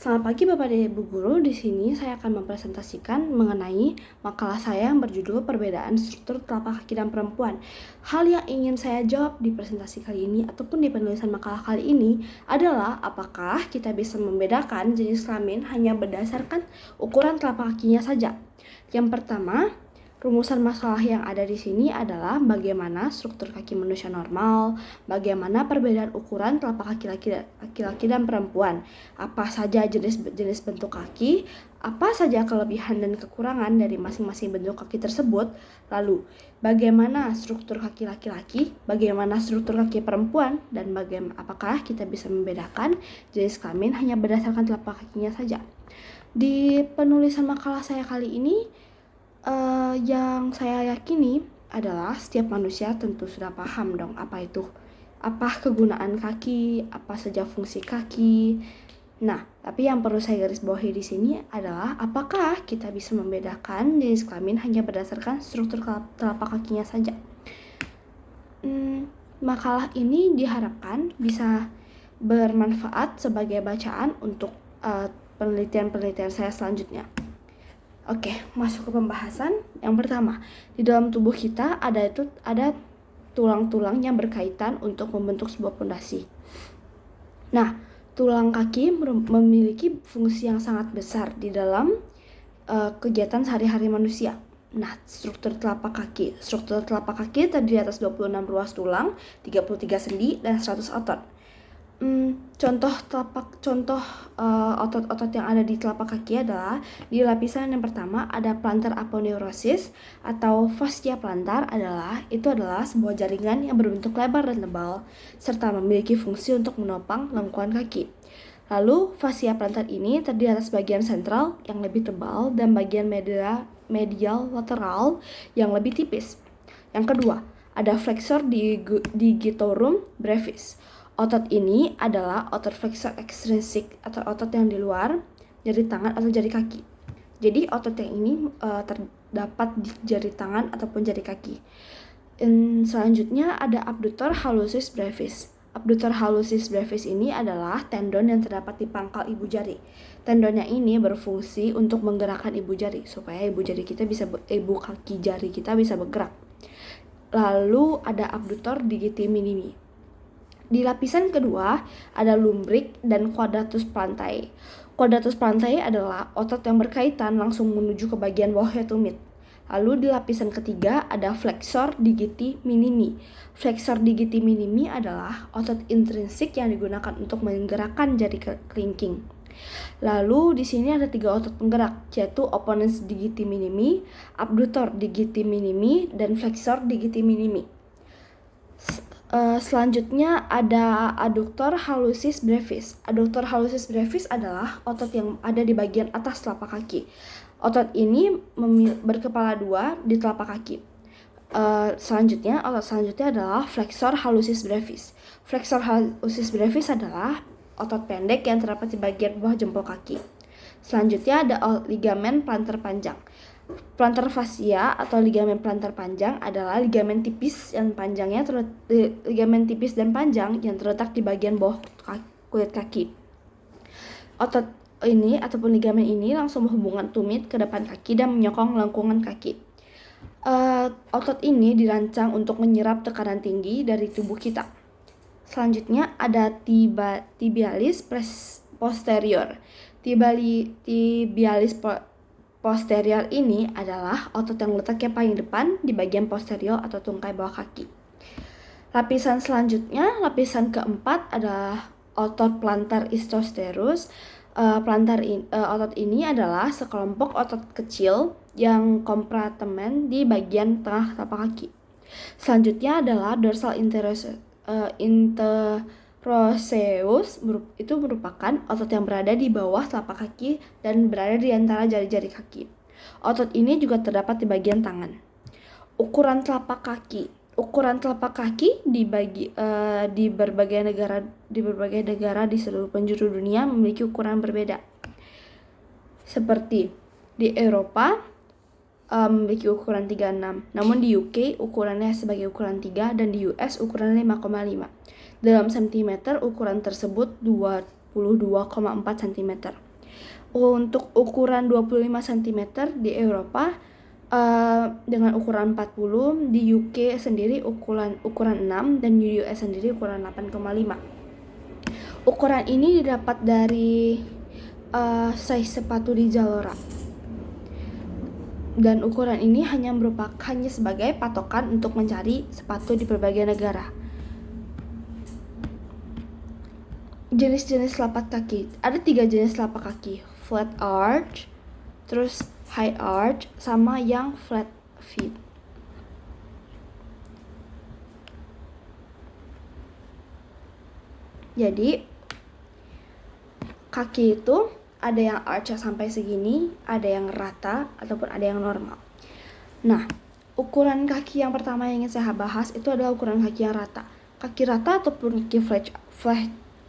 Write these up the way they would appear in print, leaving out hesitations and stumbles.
Selamat pagi Bapak dan Ibu Guru. Di sini saya akan mempresentasikan mengenai makalah saya yang berjudul Perbedaan Struktur Telapak Kaki dan Perempuan. Hal yang ingin saya jawab di presentasi kali ini ataupun di penulisan makalah kali ini adalah apakah kita bisa membedakan jenis kelamin hanya berdasarkan ukuran telapak kakinya saja. Yang pertama, rumusan masalah yang ada di sini adalah bagaimana struktur kaki manusia normal, bagaimana perbedaan ukuran telapak kaki laki-laki dan perempuan, apa saja jenis bentuk kaki, apa saja kelebihan dan kekurangan dari masing-masing bentuk kaki tersebut, lalu bagaimana struktur kaki laki-laki, bagaimana struktur kaki perempuan, dan apakah kita bisa membedakan jenis kelamin hanya berdasarkan telapak kakinya saja. Di penulisan makalah saya kali ini, yang saya yakini adalah setiap manusia tentu sudah paham dong apa kegunaan kaki, apa saja fungsi kaki. Nah, tapi yang perlu saya garis bawahi di sini adalah apakah kita bisa membedakan jenis kelamin hanya berdasarkan struktur telapak kakinya saja. Makalah ini diharapkan bisa bermanfaat sebagai bacaan untuk penelitian-penelitian saya selanjutnya. Oke, masuk ke pembahasan. Yang pertama, di dalam tubuh kita ada tulang-tulang yang berkaitan untuk membentuk sebuah pondasi. Nah, tulang kaki memiliki fungsi yang sangat besar di dalam kegiatan sehari-hari manusia. Nah, struktur telapak kaki terdiri atas 26 ruas tulang, 33 sendi, dan 100 otot. Contoh otot-otot yang ada di telapak kaki adalah di lapisan yang pertama ada plantar aponeurosis atau fascia plantar itu adalah sebuah jaringan yang berbentuk lebar dan tebal serta memiliki fungsi untuk menopang lengkungan kaki. Lalu fascia plantar ini terdiri atas bagian sentral yang lebih tebal dan bagian medial lateral yang lebih tipis. Yang kedua, ada flexor digitorum brevis. Otot ini adalah otot flexor ekstrinsik atau otot yang di luar jari tangan atau jari kaki. Jadi otot yang ini terdapat di jari tangan ataupun jari kaki. Selanjutnya ada abductor hallucis brevis. Abductor hallucis brevis ini adalah tendon yang terdapat di pangkal ibu jari. Tendonnya ini berfungsi untuk menggerakkan ibu jari supaya ibu kaki jari kita bisa bergerak. Lalu ada abductor digiti minimi. Di lapisan kedua ada lumbrik dan quadratus plantae. Quadratus plantae adalah otot yang berkaitan langsung menuju ke bagian bawahnya tumit. Lalu di lapisan ketiga ada flexor digiti minimi. Flexor digiti minimi adalah otot intrinsik yang digunakan untuk menggerakkan jari kelingking. Lalu di sini ada 3 otot penggerak, yaitu opponens digiti minimi, abductor digiti minimi, dan flexor digiti minimi. Selanjutnya ada adductor hallucis brevis. Adductor hallucis brevis adalah otot yang ada di bagian atas telapak kaki. Otot ini berkepala 2 di telapak kaki. Otot selanjutnya adalah flexor hallucis brevis. Flexor hallucis brevis adalah otot pendek yang terdapat di bagian bawah jempol kaki. Selanjutnya ada ligamen plantar panjang. Plantar fascia atau ligamen plantar panjang adalah ligamen tipis dan panjang yang terletak di bagian bawah kulit kaki. Otot ini ataupun ligamen ini langsung berhubungan tumit ke depan kaki dan menyokong lengkungan kaki. Otot ini dirancang untuk menyerap tekanan tinggi dari tubuh kita. Selanjutnya ada tibialis posterior. Tibialis posterior ini adalah otot yang letaknya paling depan di bagian posterior atau tungkai bawah kaki. Lapisan selanjutnya, lapisan keempat adalah otot plantar isosterus. Otot ini adalah sekelompok otot kecil yang kompartemen di bagian tengah telapak kaki. Selanjutnya adalah dorsal interoseus, itu merupakan otot yang berada di bawah telapak kaki dan berada di antara jari-jari kaki. Otot ini juga terdapat di bagian tangan. Ukuran telapak kaki di berbagai negara di seluruh penjuru dunia memiliki ukuran berbeda. Seperti di Eropa memiliki ukuran 36, namun di UK ukurannya sebagai ukuran 3 dan di US ukurannya 5,5. Dalam sentimeter ukuran tersebut 22,4 cm. Untuk ukuran 25 cm di Eropa dengan ukuran 40, di UK sendiri ukuran 6 dan di US sendiri ukuran 8,5. Ukuran ini didapat dari size sepatu di Zalora. Dan ukuran ini hanya sebagai patokan untuk mencari sepatu di berbagai negara. Jenis-jenis telapak kaki. Ada 3 jenis telapak kaki. Flat arch, terus high arch, sama yang flat feet. Jadi kaki itu ada yang arch sampai segini, ada yang rata, ataupun ada yang normal. Nah, ukuran kaki yang pertama yang ingin saya bahas itu adalah ukuran kaki yang rata. Kaki rata ataupun kaki flat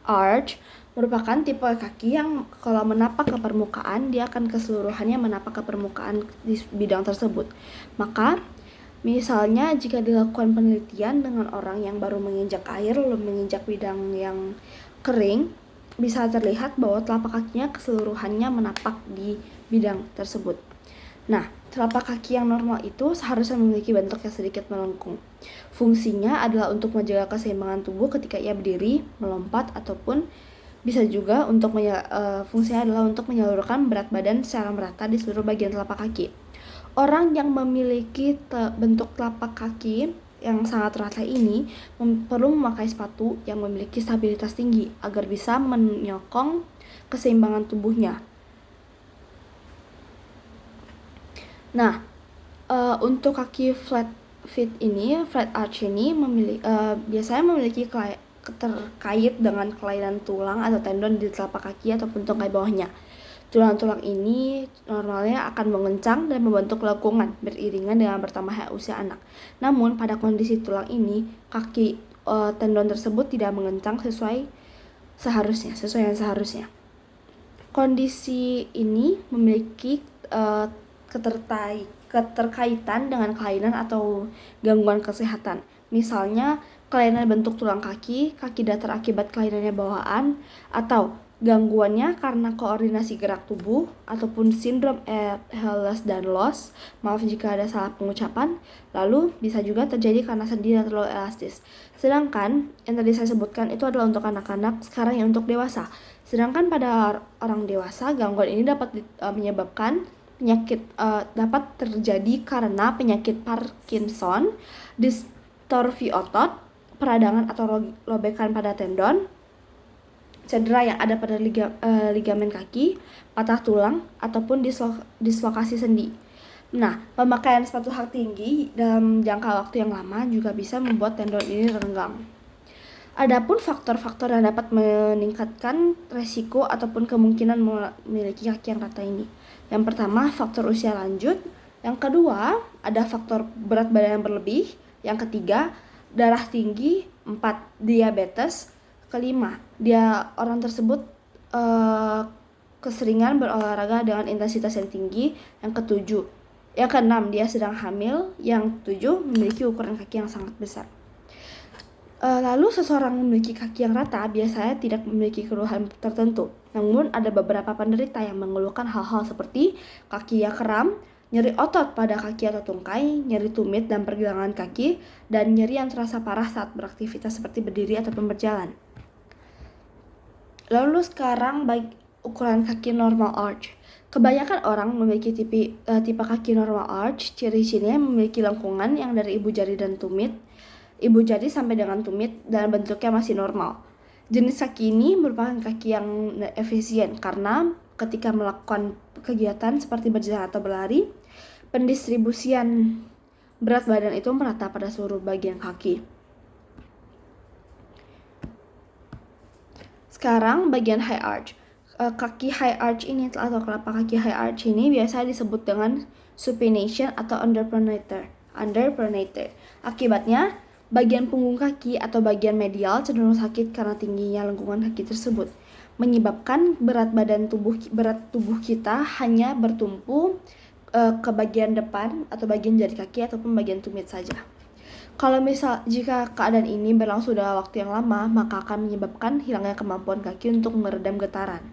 arch merupakan tipe kaki yang kalau menapak ke permukaan, dia akan keseluruhannya menapak ke permukaan di bidang tersebut. Maka, misalnya jika dilakukan penelitian dengan orang yang baru menginjak air, lalu menginjak bidang yang kering, bisa terlihat bahwa telapak kakinya keseluruhannya menapak di bidang tersebut. Nah, telapak kaki yang normal itu seharusnya memiliki bentuk yang sedikit melengkung. Fungsinya adalah untuk menjaga keseimbangan tubuh ketika ia berdiri, melompat, ataupun bisa juga untuk fungsinya adalah untuk menyalurkan berat badan secara merata di seluruh bagian telapak kaki. Orang yang memiliki bentuk telapak kaki yang sangat rata ini perlu memakai sepatu yang memiliki stabilitas tinggi agar bisa menyokong keseimbangan tubuhnya. Nah, untuk kaki flat arch ini biasanya memiliki terkait dengan kelainan tulang atau tendon di telapak kaki ataupun tungkai bawahnya. Tulang-tulang ini normalnya akan mengencang dan membentuk lengkungan beriringan dengan bertambahnya usia anak. Namun pada kondisi tulang ini, tendon tersebut tidak mengencang sesuai yang seharusnya. Kondisi ini memiliki keterkaitan dengan kelainan atau gangguan kesehatan. Misalnya kelainan bentuk tulang kaki datar akibat kelainannya bawaan, atau gangguannya karena koordinasi gerak tubuh, ataupun sindrom Ehlers-Danlos, maaf jika ada salah pengucapan. Lalu bisa juga terjadi karena sendi yang terlalu elastis. Sedangkan yang tadi saya sebutkan itu adalah untuk anak-anak, sekarang yang untuk dewasa. Sedangkan pada orang dewasa, gangguan ini dapat menyebabkan dapat terjadi karena penyakit Parkinson, distorsi otot, peradangan atau lobekan pada tendon, cedera yang ada pada ligamen kaki, patah tulang, ataupun dislokasi sendi. Nah, pemakaian sepatu hak tinggi dalam jangka waktu yang lama juga bisa membuat tendon ini renggang. Adapun faktor-faktor yang dapat meningkatkan resiko ataupun kemungkinan memiliki kaki yang rata ini. Yang pertama, faktor usia lanjut. Yang kedua, ada faktor berat badan yang berlebih. Yang ketiga, darah tinggi. 4, diabetes. Kelima, orang tersebut keseringan berolahraga dengan intensitas yang tinggi. Yang keenam, dia sedang hamil. Yang ketujuh, memiliki ukuran kaki yang sangat besar. Lalu seseorang memiliki kaki yang rata biasanya tidak memiliki keluhan tertentu. Namun ada beberapa penderita yang mengeluhkan hal-hal seperti kaki yang kram, nyeri otot pada kaki atau tungkai, nyeri tumit dan pergelangan kaki, dan nyeri yang terasa parah saat beraktivitas seperti berdiri ataupun berjalan. Lalu sekarang baik ukuran kaki normal arch. Kebanyakan orang memiliki tipe kaki normal arch. Ciri-cirinya memiliki lengkungan yang dari ibu jari sampai dengan tumit dan bentuknya masih normal. Jenis kaki ini merupakan kaki yang efisien karena ketika melakukan kegiatan seperti berjalan atau berlari, pendistribusian berat badan itu merata pada seluruh bagian kaki. Sekarang bagian high arch. Kaki high arch ini atau telapak kaki high arch ini biasa disebut dengan supination atau underpronator. Akibatnya, bagian punggung kaki atau bagian medial cenderung sakit karena tingginya lengkungan kaki tersebut, menyebabkan berat tubuh kita hanya bertumpu ke bagian depan atau bagian jari kaki ataupun bagian tumit saja. Jika keadaan ini berlangsung dalam waktu yang lama, maka akan menyebabkan hilangnya kemampuan kaki untuk meredam getaran.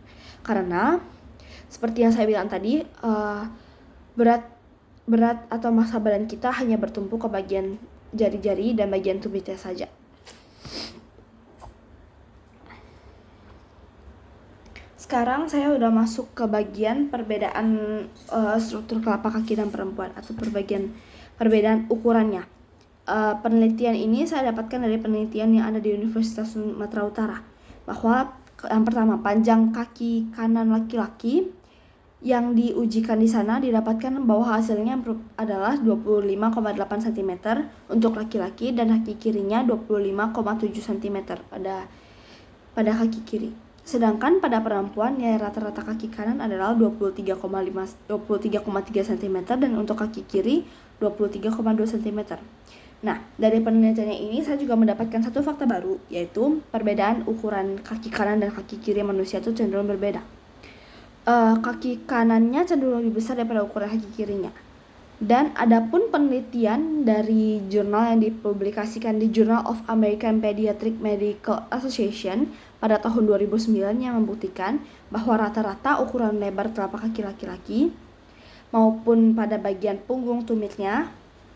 Karena Seperti yang saya bilang tadi, berat atau massa badan kita hanya bertumpu ke bagian jari-jari dan bagian tubuh kita saja. Sekarang saya udah masuk ke bagian perbedaan struktur telapak kaki dan perempuan atau perbedaan ukurannya. Penelitian ini saya dapatkan dari penelitian yang ada di Universitas Sumatera Utara, bahwa yang pertama, panjang kaki kanan laki-laki yang diujikan di sana didapatkan bahwa hasilnya adalah 25,8 cm untuk laki-laki dan kaki kirinya 25,7 cm pada kaki kiri. Sedangkan pada perempuan nilai rata-rata kaki kanan adalah 23,3 cm dan untuk kaki kiri 23,2 cm. Nah, dari penelitiannya ini saya juga mendapatkan satu fakta baru, yaitu perbedaan ukuran kaki kanan dan kaki kiri manusia itu cenderung berbeda. Kaki kanannya cenderung lebih besar daripada ukuran kaki kirinya. Dan adapun penelitian dari jurnal yang dipublikasikan di Journal of American Pediatric Medical Association pada tahun 2009 yang membuktikan bahwa rata-rata ukuran lebar telapak kaki laki-laki maupun pada bagian punggung tumitnya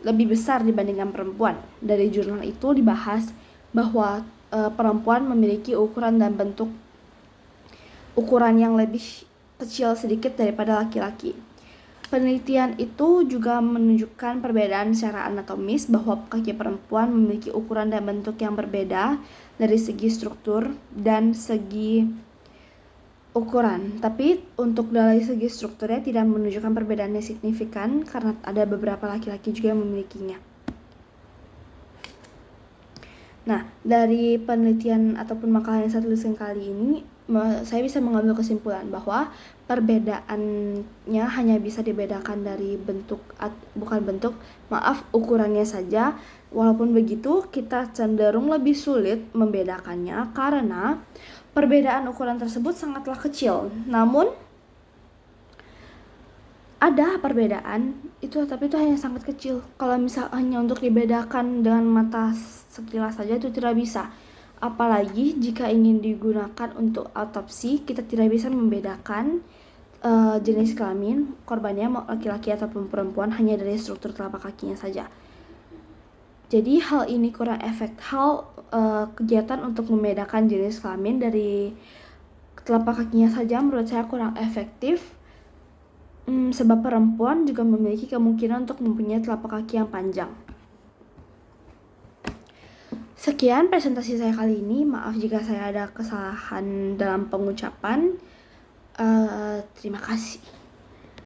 lebih besar dibandingkan perempuan. Dari jurnal itu dibahas bahwa perempuan memiliki ukuran dan bentuk ukuran yang lebih kecil sedikit daripada laki-laki. Penelitian itu juga menunjukkan perbedaan secara anatomis, bahwa kaki perempuan memiliki ukuran dan bentuk yang berbeda dari segi struktur dan segi ukuran. Tapi untuk dari segi strukturnya tidak menunjukkan perbedaan yang signifikan karena ada beberapa laki-laki juga yang memilikinya. Nah, dari penelitian ataupun makalah yang saya tuliskan kali ini, saya bisa mengambil kesimpulan bahwa perbedaannya hanya bisa dibedakan dari ukurannya saja. Walaupun begitu, kita cenderung lebih sulit membedakannya karena perbedaan ukuran tersebut sangatlah kecil. Namun ada perbedaan itu, tapi itu hanya sangat kecil. Kalau misalnya untuk dibedakan dengan mata sekilas saja itu tidak bisa. Apalagi jika ingin digunakan untuk autopsi, kita tidak bisa membedakan jenis kelamin korbannya mau laki-laki ataupun perempuan hanya dari struktur telapak kakinya saja. Jadi hal ini kurang kegiatan untuk membedakan jenis kelamin dari telapak kakinya saja menurut saya kurang efektif. Sebab perempuan juga memiliki kemungkinan untuk mempunyai telapak kaki yang panjang. Sekian presentasi saya kali ini. Maaf jika saya ada kesalahan dalam pengucapan. Terima kasih.